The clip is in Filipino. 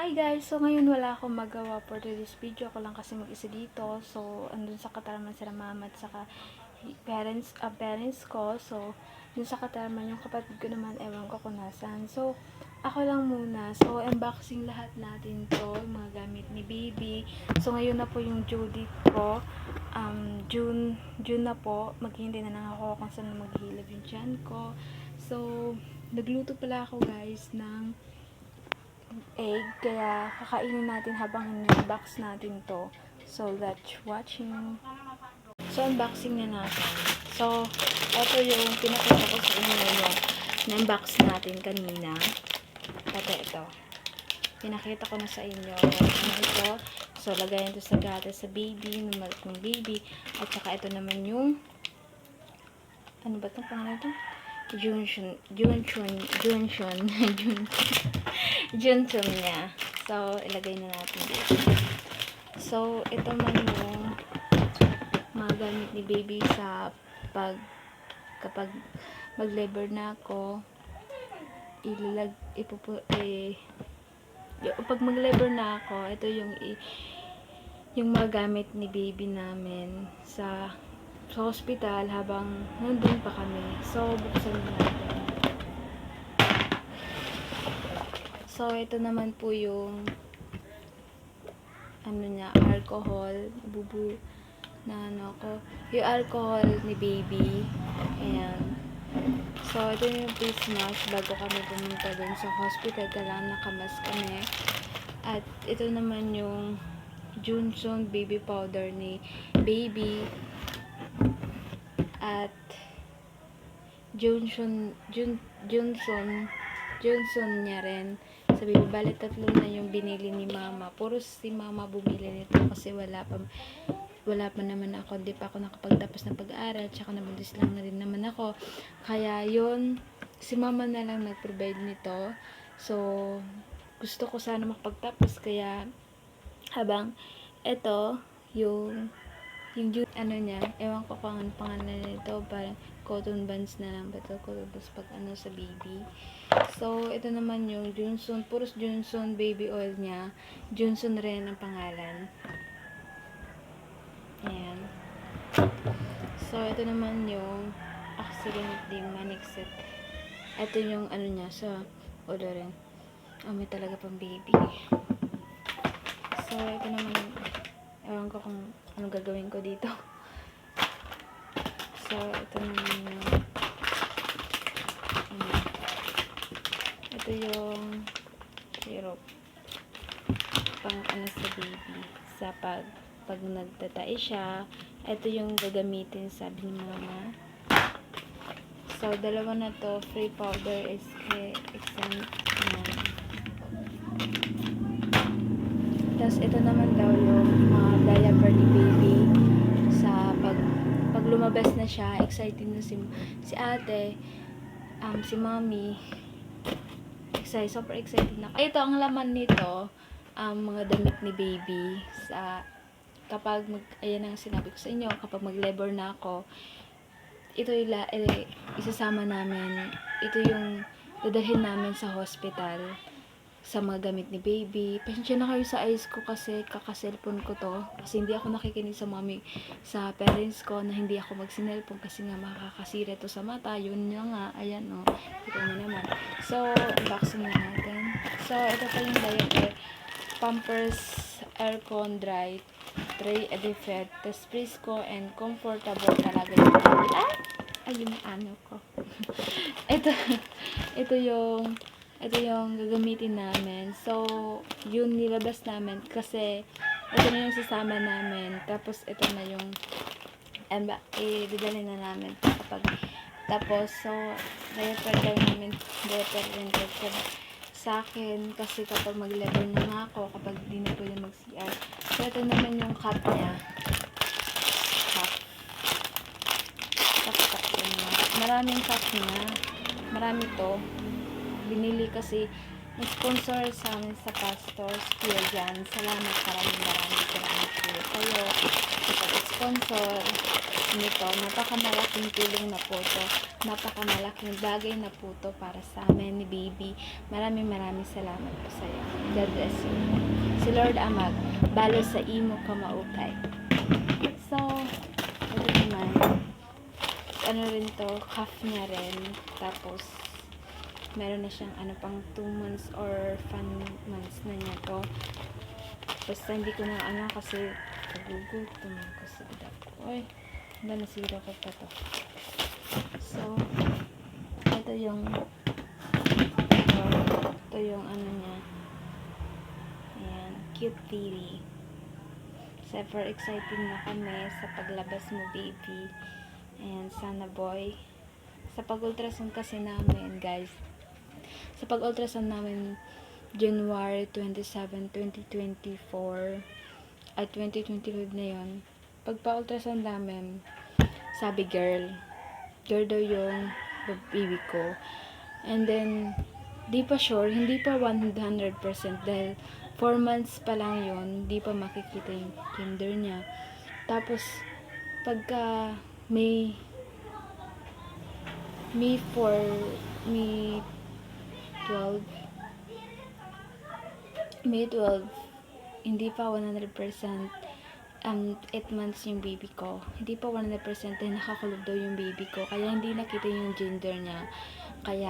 Hi guys! So ngayon wala akong magawa for this video. Ako lang kasi mag-isa dito. So andun sa Katarman sila mama at saka parents ko. So dun sa Katarman yung kapatid ko naman, ewan ko kung nasan. So ako lang muna. So unboxing lahat natin to, yung mga gamit ni baby. So ngayon na po yung due date ko. June na po. Maghihintay na lang ako kung saan maghihilab yung tiyan ko. So nagluto pala ako guys ng egg, kaya kakainin natin habang in-unbox natin to. So let's watching. So unboxing na natin. So ito yung pinakita ko sa inyo yung na-unbox natin kanina. Ito. Pinakita ko na sa inyo. Ano ito? So lagayan ito sa gatas sa baby, numalit ng baby. At saka ito naman yung ano ba itong pangalan ito? Johnson niya. So, ilagay na natin dito. So, ito man yung mga gamit ni baby sa kapag mag-labor na ako, pag mag-labor na ako, ito yung mga gamit ni baby namin sa hospital habang nandun pa kami. So, buksan natin. So, ito naman po yung ano niya, alcohol. Yung alcohol ni baby. Ayan. So, ito yung face mask bago kami pumunta dun sa hospital. Kailangan nakamask kami. At ito naman yung Johnson baby powder ni baby. At Johnson niya rin. Sabi ko, bali tatlo na yung binili ni mama. Puro si mama bumili nito kasi wala pa naman ako. Di pa ako nakapagtapos ng pag-aaral. Tsaka nabundis lang na rin naman ako. Kaya yun, si mama na lang nag-provide nito. So, gusto ko sana makapagtapos. Kaya, habang ito, yung ano niya, ewan ko kung ano pangalan nito, parang cotton buds na lang ba ito, cotton buds pag ano sa baby. So, ito naman yung Johnson, puros Johnson baby oil niya. Johnson rin ang pangalan. Ayan. So, ito naman yung accidentally manixet. Ito yung ano niya sa ulo rin. May talaga pang baby. So, ito naman, ewan ko kung anong gagawin ko dito. So, ito naman yung ito yung syrup pang ano sa baby sa pag nagtatai siya. Ito yung gagamitin, sabi ni mama. So, dalawa na to, free powder is exempt. Tapos ito naman daw yung diaper ni baby sa pag lumabas na siya, excited na si ate, si mommy, super excited na. Ito ang laman nito, mga damit ni baby sa kapag ayan ang sinabi ko sa inyo, kapag mag-labor na ako, ito isasama namin, ito yung dadalhin namin sa hospital sa mga gamit ni baby. Pasensya na kayo sa eyes ko kasi kaka-cellphone ko to. Kasi hindi ako nakikinig sa sa parents ko na hindi ako mag-cellphone kasi nga makakasira to sa mata. Yun nga nga. Ayan o. Ito mo naman. So, unboxing na natin. So, ito pa yung diaper. Pampers Aircon Dry Tray Edifed. Tas Frisco and comfortable talaga yung baby. Ayun ano ko. ito yung gagamitin namin. So, yun nilabas namin kasi ito na yung sasama namin. Tapos, ito na yung didali na namin kapag tapos, so, diaper rin sa akin kasi kapag mag-level na nga ako, kapag di na pwede mag-CR. So, ito naman yung cup niya. Cup niya. Maraming cup niya. Marami to. Binili kasi sponsor sa amin sa pastors, Kuya Jan. Salamat, maraming po kayo sa pag-sponsor nito. Napakamalaking tulong na po to. Napakamalaking bagay na po to para sa amin ni Baby. Maraming salamat po sa iyo. God bless you. Si Lord Amag, balo sa imo kamautay. So, ito naman, ano rin to, calf niya rin. Tapos, meron na siyang pang 2 months or 5 months na niya to. Basta hindi ko na kasi nagugutom ako sa dako. Uy, nasira ko pa to. So, ito yung niya. Ayan, cute baby. Super excited na kami sa paglabas mo, baby. Ayan, sana boy. Sa pag-ultrasound kasi namin, guys. Sa pag-ultrasound namin, January 27, 2024, at 2025 na yun. Pag pa-ultrasound namin, sabi girl daw yung baby ko. And then, di pa sure, hindi pa 100% dahil 4 months pa lang yun, di pa makikita yung gender niya. Tapos, pagka May 12, hindi pa 100%, 8 months yung baby ko. Hindi pa 100% dahil nakakulog daw yung baby ko. Kaya hindi nakita yung gender niya. Kaya